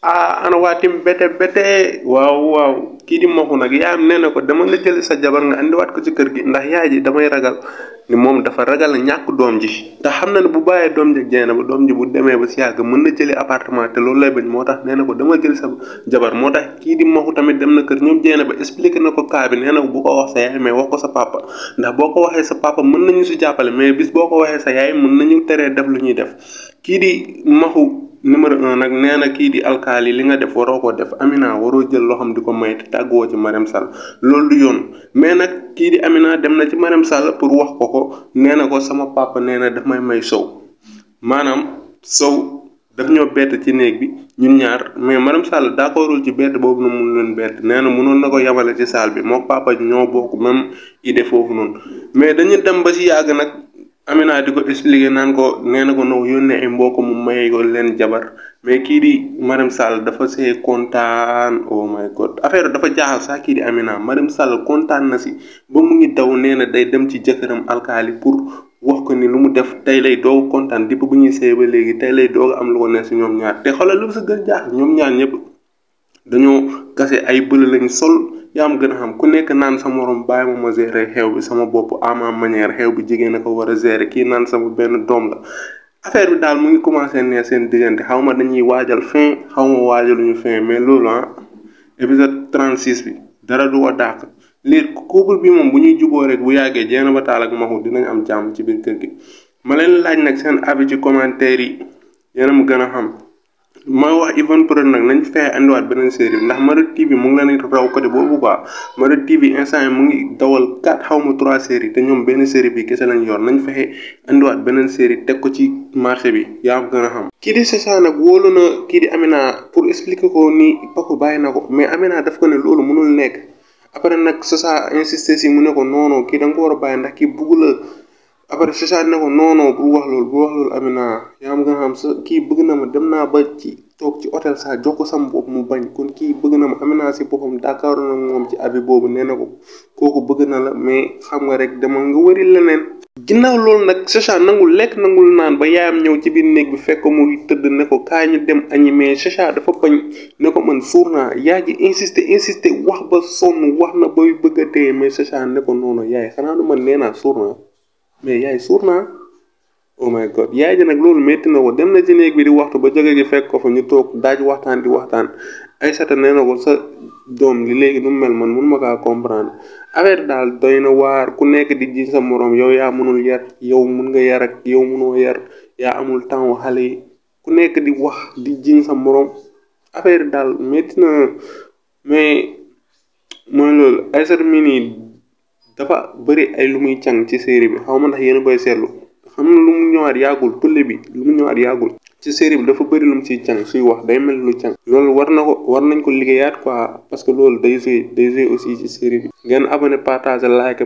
ana waa tim bete waaw kii di maxu nag yaayam nee na ko dama nga jël sa jabar nga andiwaat ko ci kër gi ndax yaay ji damay ragal ni moom dafa ragal ñàkk doom ji te xam na ne bu bàyyee doom ji jeena ba doom ji bu demee ba si yàgg mën na jëli appartement te loolu lay bañ moo tax nee na ko dama jël sa jabar moo tax kii di maxu tamit dem na kër ñoom jeena ba expliqué na ko cas bi nee na bu ko wax sa yaay mais wax ko sa papa ndax boo ko waxee sa papa mën nañu si jàppale mais bis boo ko waxee sa yaay mën nañu teree def lu ñuy def kii di maxu numéro 1 nag nee na kii di alkaali li nga def waroo ko def Amina waroo jël loo xam di ko may te tàgguwoo ci Marème Sall loolu du yoon mais nag kii di Amina dem na ci Marème Sall pour wax ko nee na ko sama papa nee na daf may sow maanaam sow daf ñoo bett ci néeg bi ñun ñaar mais Marème Sall d'accordul ci bett boobu na mun leen bett nee na mënoon na ko yamale ci salle bi moo papa ñoo bokk même idée foofu noonu mais dañu dem ba ci yàgg nag Amina di ko expliqué naan ko nee na ko no yónnee ay mbokk mu maye ko leen jabar mais kii di Marème Sall dafa see kontaan oh my god affaire dafa jaaxal sax kii di Amina Marème Sall kontaan na si ba mu ngi daw nee na day dem ci jëkkëram alkaali pour wax ko ni lu mu def tey lay doog kontaan dipp bu ñuy sëy ba léegi tey lay doog am lu ko ne si ñoom ñaar te xoolal lu sa gën jaaxal ñoom ñaar ñëpp dañoo kase ay bële lañ sol yaa am gën a xam ku nekk naan sa morom bàyyi ma gérer xew bi sama bopp à ma manière xew bi jigéen a ko war a gérer kii naan sama benn doom la affaire bi daal mu ngi commencé ne seen diggante xaw ma dañuy waajal fin xaw ma waajaluñu fin mais loolu épisode 36 bi dara du ko dàq lii couple bi moom bu ñuy juboo rek bu yàggee jeena ba taal ak maxu dinañ am jàmm ci biir kër gi ma leen laaj nag seen avis ci commentaire yi yéen a mu gën a xam mooy wax Yvonne Prod nag nañ fexe andiwaat beneen série bi ndax Marodi TV mu ngi leen raw côté boobu quoi Marodi TV instant yi mu ngi dawal 4 xaw ma 3 séries te ñoom benn série bi kese lañ yor nañ fexe andiwaat beneen série teg ko ci marché bi yaa gën a xam. kii di Chacha nag wóolu na kii di Amina pour expliquer ko ni Paco bàyyi na ko mais Amina daf ko ne loolu mënul nekk après nag Chacha insisté si mu ne ko non kii da nga ko war a bàyyi ndax kii bugg la. après Chacha ne ko non bu wax loolu Amina yaa ma gën a xam sa kii bëgg na ma dem naa ba ci toog ci hôtel sax jox ko sama bopp mu bañ kon kii bëgg na ma Amina si boppam d'accord na moom ci abi boobu nee na ko kooku bëgg na la mais xam nga rek dama nga wëri leneen. ginnaaw loolu nag Chacha nangul lekk nangul naan ba yaayam ñëw ci biir néeg bi fekk ko muy tëdd ne ko kaa ñu dem añi mais Chacha dafa bañ ne ko man suur naa yaa ji insisté wax ba sonn wax na bay bëgg a dee mais Chacha ne ko noonu yaay xanaa du man nee naa suur naa mais yaay suur naa oh my god yaay ji nag loolu métti na ko dem na ci néeg bi di waxtu ba jóge gi fekk ko fa ñu toog daaj waxtaan di waxtaan Aïssata nee na ko sa doom li léegi nu mu mel man mun ma kaa comprendre affaire daal doy na waar ku nekk di ji sa morom yow yaa mënul yar yow mun nga yar ak yow mënoo yar yaa amul temps xale yi ku nekk di wax di jiñ sa morom affaire daal métti na mais mooy loolu Aïssata mii nii dafa bëri ay lu muy càng ci série bi xaw ma ndax yéen a koy seetlu xam na lu mu ñëwaat yàggul pëlle bi lu mu ñëwaat yàggul ci série bi dafa bëri lu mu ciy càng suy wax day mel lu càng loolu war nañ ko liggéeyaat quoi parce que loolu day joué aussi ci série bi ngeen abonné partager like